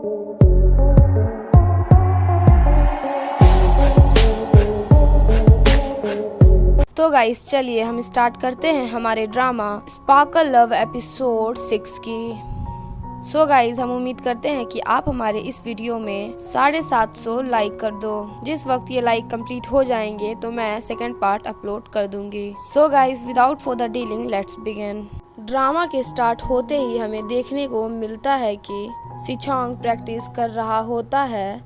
तो गाइस चलिए हम स्टार्ट करते हैं हमारे ड्रामा स्पार्कल लव एपिसोड 6 की। सो गाइस हम उम्मीद करते हैं कि आप हमारे इस वीडियो में 750 लाइक कर दो। जिस वक्त ये लाइक कंप्लीट हो जाएंगे तो मैं सेकंड पार्ट अपलोड कर दूंगी। So guys without further dealing let's begin. Drama के स्टार्ट होते ही हमें देखने को मिलता है कि सिचोंग प्रैक्टिस कर रहा होता है,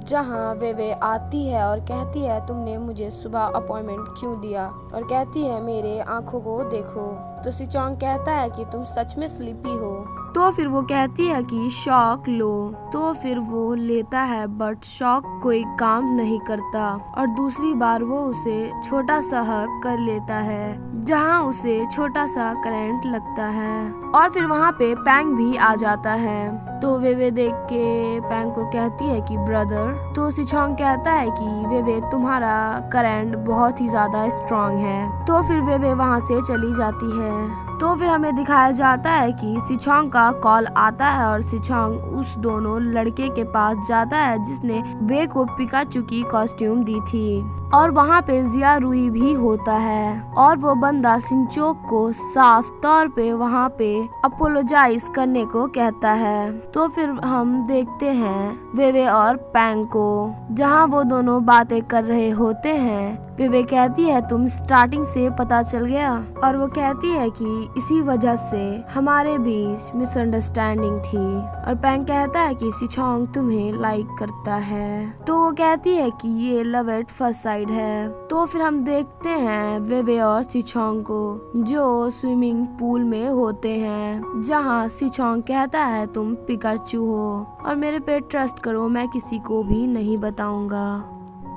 जहाँ वे आती है और कहती है तुमने मुझे सुबह अपॉइंटमेंट क्यों दिया, और कहती है मेरे आंखों को देखो। तो सिचोंग कहता है कि तुम सच में स्लीपी हो। तो फिर वो कहती है कि शॉक लो। तो फिर वो लेता है बट शॉक कोई काम नहीं करता, और दूसरी बार वो उसे छोटा सा हक कर लेता है जहाँ उसे छोटा सा करंट लगता है। और फिर वहाँ पे पैंग भी आ जाता है। तो वे देख के पैंग को कहती है कि ब्रदर। तो सिचोंग कहता है कि वे तुम्हारा करंट बहुत ही ज्यादा स्ट्रांग है। तो फिर वे वहाँ से चली जाती है। तो फिर हमें दिखाया जाता है कि सिचोंग का कॉल आता है और सिचोंग उस दोनों लड़के के पास जाता है जिसने वे को पिकाचू की कॉस्ट्यूम दी थी, और वहाँ पे जिया रुई भी होता है। और वो बंदा सिंचोक को साफ तौर पे वहाँ पे अपोलोजाइज करने को कहता है। तो फिर हम देखते हैं वे और पैंग को, जहाँ वो दोनों बातें कर रहे होते हैं। वे कहती है तुम स्टार्टिंग से पता चल गया, और वो कहती है कि इसी वजह से हमारे बीच मिसअंडरस्टैंडिंग थी। और पैंग कहता है कि सिचोंग तुम्हें लाइक करता है। तो वो कहती है कि ये लव एट फर्स्ट साइट है। तो फिर हम देखते हैं वे और सिचोंग को जो स्विमिंग पूल में होते हैं, जहाँ सिचोंग कहता है तुम पिकाचू हो और मेरे पे ट्रस्ट करो, मैं किसी को भी नहीं बताऊंगा।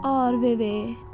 और वे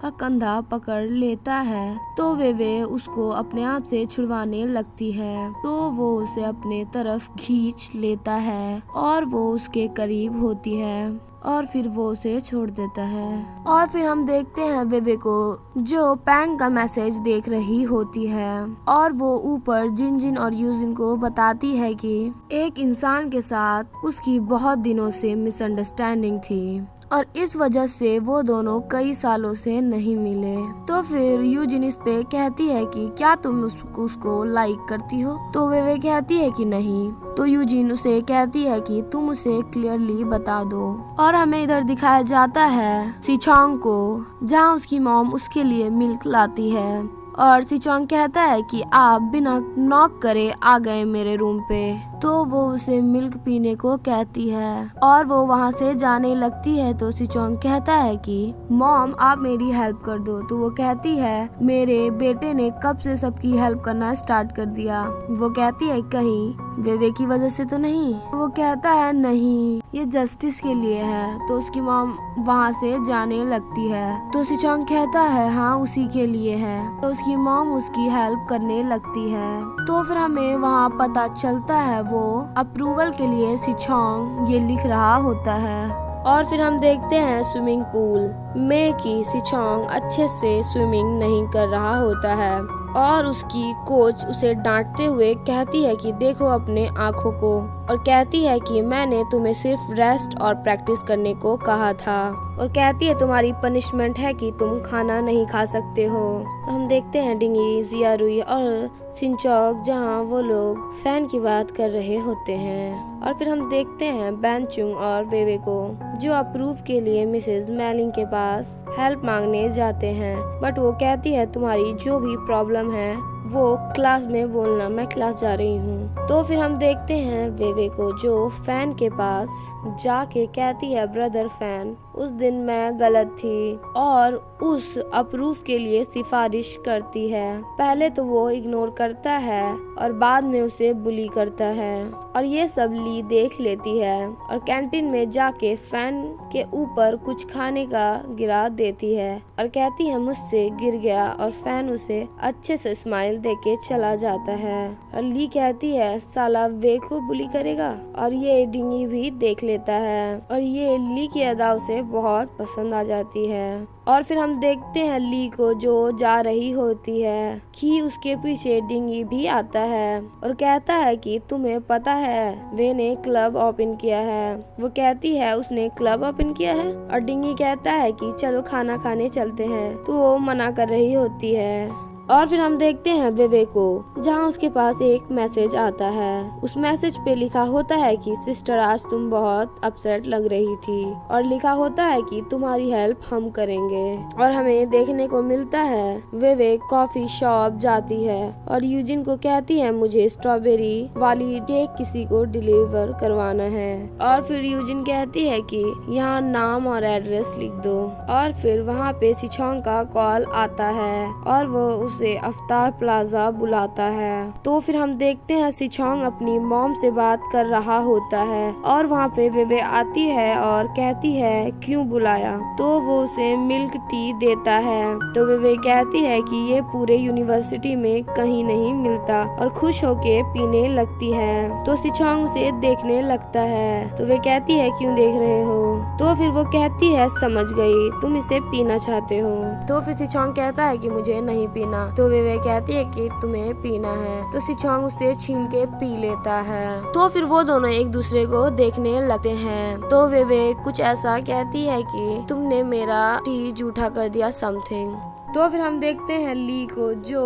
का कंधा पकड़ लेता है। तो वे उसको अपने आप से छुड़वाने लगती है। तो वो उसे अपने तरफ खींच लेता है और वो उसके करीब होती है, और फिर वो उसे छोड़ देता है। और फिर हम देखते हैं वे को जो पैंग का मैसेज देख रही होती है, और वो ऊपर जिन और यूजिन को बताती है कि एक इंसान के साथ उसकी बहुत दिनों से मिसअंडरस्टैंडिंग थी और इस वजह से वो दोनों कई सालों से नहीं मिले। तो फिर यूजिन इस पे कहती है कि क्या तुम उसको लाइक करती हो। तो वे कहती है कि नहीं। तो यूजिन उसे कहती है कि तुम उसे क्लियरली बता दो। और हमें इधर दिखाया जाता है सिचोंग को, जहाँ उसकी मॉम उसके लिए मिल्क लाती है, और सिचोंग कहता है कि आप बिना नॉक करे आ गए मेरे रूम पे। तो वो उसे मिल्क पीने को कहती है और वो वहाँ से जाने लगती है। तो सिचोंग कहता है कि मॉम आप मेरी हेल्प कर दो। तो वो कहती है मेरे बेटे ने कब से सबकी हेल्प करना स्टार्ट कर दिया। वो कहती है कहीं वे की वजह से तो नहीं। वो कहता है नहीं, ये जस्टिस के लिए है। तो उसकी मॉम वहाँ से जाने लगती है। तो सिचोंग कहता है हाँ उसी के लिए है। तो उसकी मॉम उसकी हेल्प करने लगती है। तो फिर हमें वहाँ पता चलता है वो अप्रूवल के लिए सिचोंग ये लिख रहा होता है। और फिर हम देखते हैं स्विमिंग पूल में कि सिचोंग अच्छे से स्विमिंग नहीं कर रहा होता है, और उसकी कोच उसे डांटते हुए कहती है कि देखो अपने आँखों को, और कहती है कि मैंने तुम्हें सिर्फ रेस्ट और प्रैक्टिस करने को कहा था, और कहती है तुम्हारी पनिशमेंट है कि तुम खाना नहीं खा सकते हो। तो हम देखते हैं डिंगी, जिया रुई और सिंचोक, जहाँ वो लोग फैन की बात कर रहे होते हैं। और फिर हम देखते हैं बैंचुंग और वे को जो अप्रूव के लिए मिसेस मेलिंग के पास हेल्प मांगने जाते हैं, बट वो कहती है तुम्हारी जो भी प्रॉब्लम है वो क्लास में बोलना, मैं क्लास जा रही हूँ। तो फिर हम देखते हैं वे को जो फैन के पास जाके कहती है ब्रदर फैन उस दिन मैं गलत थी, और उस अप्रूव के लिए सिफारिश करती है। पहले तो वो इग्नोर करता है और बाद में उसे बुली करता है, और ये सब ली देख लेती है और कैंटीन में जाके फैन के ऊपर कुछ खाने का गिरा देती है और कहती है मुझसे गिर गया, और फैन उसे अच्छे से स्माइल देके चला जाता है। और ली कहती है है साला वे को बुली करेगा, और ये डिंगी भी देख लेता है और ये ली की अदा उसे बहुत पसंद आ जाती है। और फिर हम देखते हैं ली को जो जा रही होती है कि उसके पीछे डिंगी भी आता है और कहता है कि तुम्हें पता है वे ने क्लब ओपन किया है। वो कहती है उसने क्लब ओपन किया है, और डिंगी कहता है कि चलो खाना खाने चलते हैं, तो वो मना कर रही होती है। और फिर हम देखते हैं वेवे को, जहाँ उसके पास एक मैसेज आता है। उस मैसेज पे लिखा होता है कि सिस्टर आज तुम बहुत अपसेट लग रही थी, और लिखा होता है कि तुम्हारी हेल्प हम करेंगे। और हमें देखने को मिलता है वेवे कॉफी शॉप जाती है और यूजिन को कहती है मुझे स्ट्रॉबेरी वाली केक किसी को डिलीवर करवाना है। और फिर यूजिन कहती है कि यहाँ नाम और एड्रेस लिख दो। और फिर वहाँ पे सिचोंग का कॉल आता है और वो उसे अफ्तार प्लाजा बुलाता है। तो फिर हम देखते हैं सिचोंग अपनी मॉम से बात कर रहा होता है और वहाँ पे वेवे आती है और कहती है क्यों बुलाया, तो वो उसे मिल्क टी देता है। तो वेवे कहती है कि ये पूरे यूनिवर्सिटी में कहीं नहीं मिलता और खुश होके पीने लगती है। तो सिचोंग उसे देखने लगता है। तो वे कहती है क्यों देख रहे हो, तो फिर वो कहती है समझ गई तुम इसे पीना चाहते हो। तो फिर सिचोंग कहता है कि मुझे नहीं पीना। तो वे कहती है कि तुम्हें पीना है। तो सिचोंग उसे छीन के पी लेता है। तो फिर वो दोनों एक दूसरे को देखने लगते हैं। तो वे कुछ ऐसा कहती है कि तुमने मेरा टी जूठा कर दिया समथिंग। तो फिर हम देखते हैं ली को जो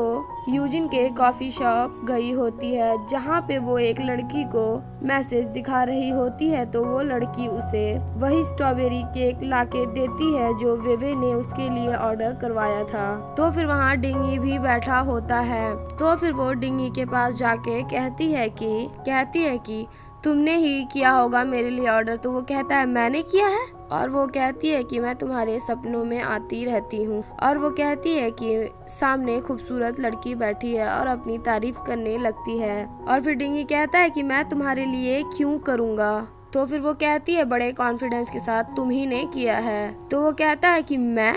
यूजिन के कॉफी शॉप गई होती है, जहाँ पे वो एक लड़की को मैसेज दिखा रही होती है। तो वो लड़की उसे वही स्ट्रॉबेरी केक लाके देती है जो वेवे ने उसके लिए ऑर्डर करवाया था। तो फिर वहाँ डिंगी भी बैठा होता है। तो फिर वो डिंगी के पास जाके कहती है कि तुमने ही किया होगा मेरे लिए ऑर्डर। तो वो कहता है मैंने किया है, और वो कहती है कि मैं तुम्हारे सपनों में आती रहती हूँ। और वो कहती है कि सामने खूबसूरत लड़की बैठी है और अपनी तारीफ करने लगती है। और फिर डिंगी कहता है कि मैं तुम्हारे लिए क्यों करूँगा। तो फिर वो कहती है बड़े कॉन्फिडेंस के साथ तुम ही ने किया है। तो वो कहता है कि मैं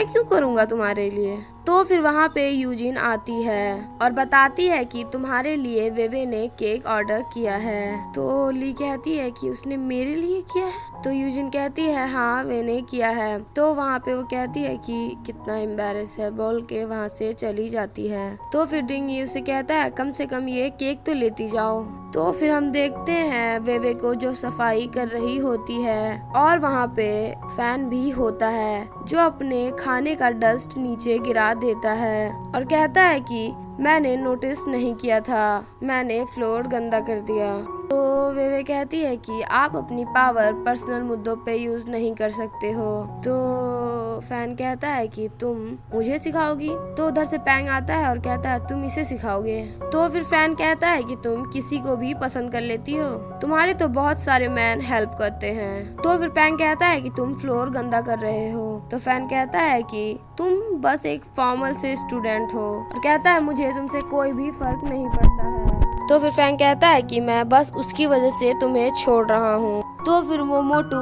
क्यों करूँगा तुम्हारे लिए। तो फिर वहाँ पे यूजिन आती है और बताती है कि तुम्हारे लिए वेवे ने केक ऑर्डर किया है। तो ली कहती है कि उसने मेरे लिए किया है। तो यूजिन कहती है हाँ मैंने किया है। तो वहाँ पे वो कहती है कि कितना एम्बैरेस है बोल के वहाँ से चली जाती है। तो फिर डिंगी उसे कहता है कम से कम ये केक तो लेती जाओ। तो फिर हम देखते हैं वेवे को जो सफाई कर रही होती है, और वहाँ पे फैन भी होता है जो अपने खाने का डस्ट नीचे गिरा देता है और कहता है कि मैंने नोटिस नहीं किया था, मैंने फ्लोर गंदा कर दिया। तो वेवे कहती है कि आप अपनी पावर पर्सनल मुद्दों पे यूज नहीं कर सकते हो। तो फैन कहता है कि तुम मुझे सिखाओगी। तो उधर से पैंग आता है और कहता है तुम इसे सिखाओगे। तो फिर फैन कहता है कि तुम किसी को भी पसंद कर लेती हो, तुम्हारे तो बहुत सारे मैन हेल्प करते हैं। तो फिर पैंग कहता है कि तुम फ्लोर गंदा कर रहे हो। तो फैन कहता है कि तुम बस एक फॉर्मल से स्टूडेंट हो, और कहता है मुझे तुमसे कोई भी फर्क नहीं पड़ता है। तो फिर फैंग कहता है कि मैं बस उसकी वजह से तुम्हें छोड़ रहा हूँ। तो फिर वो मोटू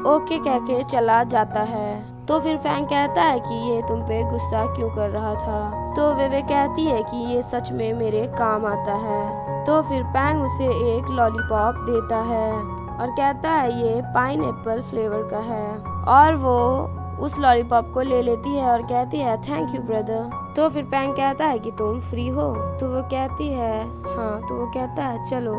ओके कह के चला जाता है। तो फिर फैंग कहता है कि ये तुम पे गुस्सा क्यों कर रहा था। तो वेवे कहती है कि ये सच में मेरे काम आता है। तो फिर पैंग उसे एक लॉलीपॉप देता है और कहता है ये पाइनएप्पल फ्लेवर का है, और वो उस लॉलीपॉप को ले लेती है और कहती है थैंक यू ब्रदर। तो फिर पैंग कहता है कि तुम फ्री हो। तो वो कहती है हाँ। तो वो कहता है चलो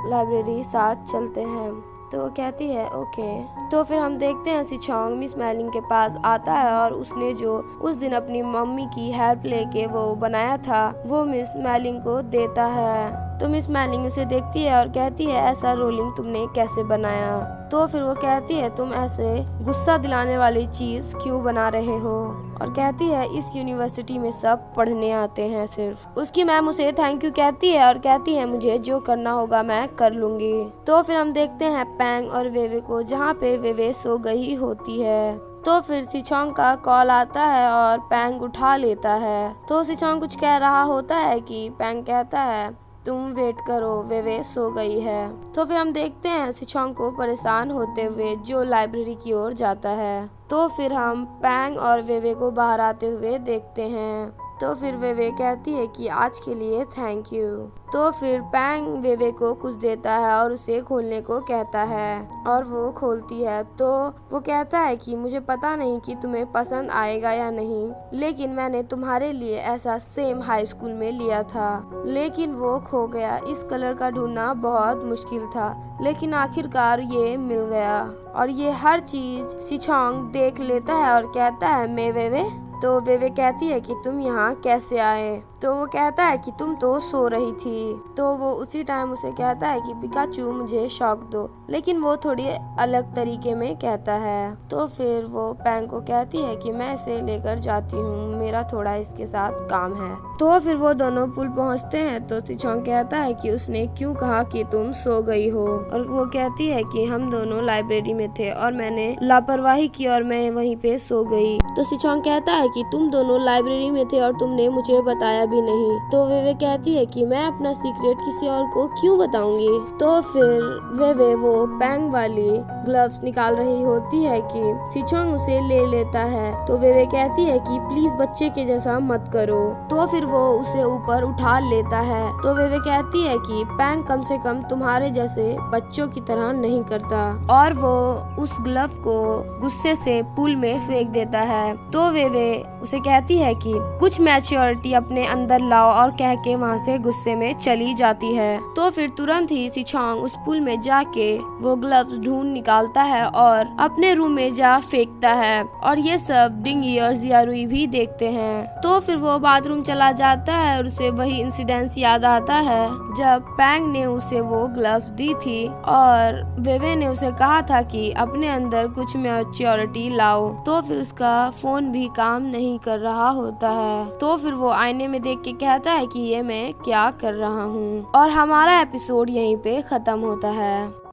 लाइब्रेरी साथ चलते हैं। तो वो कहती है ओके। तो फिर हम देखते हैं सिचोंग मिस मैलिंग के पास आता है और उसने जो उस दिन अपनी मम्मी की हेल्प लेके वो बनाया था वो मिस मैलिंग को देता है। तो मिस मैलिंग उसे देखती है और कहती है ऐसा रोलिंग तुमने कैसे बनाया। तो फिर वो कहती है तुम ऐसे गुस्सा दिलाने वाली चीज क्यों बना रहे हो, और कहती है इस यूनिवर्सिटी में सब पढ़ने आते हैं सिर्फ। उसकी मैम उसे थैंक यू कहती है और कहती है मुझे जो करना होगा मैं कर लूंगी। तो फिर हम देखते हैं पैंग और वेवे को, जहाँ पे वेवे सो गई होती है। तो फिर सिचोंग का कॉल आता है और पैंग उठा लेता है। तो सिचोंग कुछ कह रहा होता है कि पैंग कहता है तुम वेट करो वेवे सो गई है। तो फिर हम देखते हैं सिचोंग को परेशान होते हुए जो लाइब्रेरी की ओर जाता है। तो फिर हम पैंग और वेवे को बाहर आते हुए देखते हैं। तो फिर वेवे कहती है कि आज के लिए थैंक यू। तो फिर पैंग वेवे को कुछ देता है और उसे खोलने को कहता है और वो खोलती है। तो वो कहता है कि मुझे पता नहीं कि तुम्हें पसंद आएगा या नहीं, लेकिन मैंने तुम्हारे लिए ऐसा सेम हाई स्कूल में लिया था, लेकिन वो खो गया। इस कलर का ढूंढना बहुत मुश्किल था, लेकिन आखिरकार ये मिल गया। और ये हर चीज सिचोंग देख लेता है और कहता है मैं वेवे। तो वेवे कहती है कि तुम यहाँ कैसे आए? तो वो कहता है कि तुम तो सो रही थी। तो वो उसी टाइम उसे कहता है कि पिकाचू मुझे शॉक दो, लेकिन वो थोड़ी अलग तरीके में कहता है। तो फिर वो पैंग को कहती है कि मैं इसे लेकर जाती हूँ, मेरा थोड़ा इसके साथ काम है। तो फिर वो दोनों पुल पहुँचते हैं। तो सिचोंग कहता है कि उसने क्यों कहा कि तुम सो गई हो, और वो कहती है कि हम दोनों लाइब्रेरी में थे और मैंने लापरवाही की और मैं वहीं पे सो गई। तो सिचोंग कहता है कि तुम दोनों लाइब्रेरी में थे और तुमने मुझे बताया भी नहीं। तो वेवे कहती है कि मैं अपना सीक्रेट किसी और को क्यों बताऊंगी। तो फिर वेवे वो पैंग वाली ग्लव्स निकाल रही होती है कि सिचोंग उसे ले लेता है। तो वेवे कहती है कि प्लीज बच्चे के जैसा मत करो। तो फिर वो उसे ऊपर उठा लेता है। तो वेवे कहती है कि पैंग कम से कम तुम्हारे जैसे बच्चों की तरह नहीं करता, और वो उस ग्लव को गुस्से से पूल में फेंक देता है। तो वेवे उसे कहती है कि कुछ मैच्योरिटी अपने अंदर लाओ और कह के वहाँ से गुस्से में चली जाती है। तो फिर तुरंत ही सिचोंग उस पूल में जाके वो ग्लव्स ढूंढ निकालता है और अपने रूम में जा फेंकता है, और ये सब डिंगी और जियारुई भी देखते हैं। तो फिर वो बाथरूम चला जाता है और उसे वही इंसिडेंस याद आता है जब पैंग ने उसे वो ग्लव्स दी थी और वेवे ने उसे कहा था कि अपने अंदर कुछ मैच्योरिटी लाओ। तो फिर उसका फोन भी काम नहीं कर रहा होता है। तो फिर वो आईने में देख के कहता है कि ये मैं क्या कर रहा हूँ, और हमारा एपिसोड यहीं पे खत्म होता है।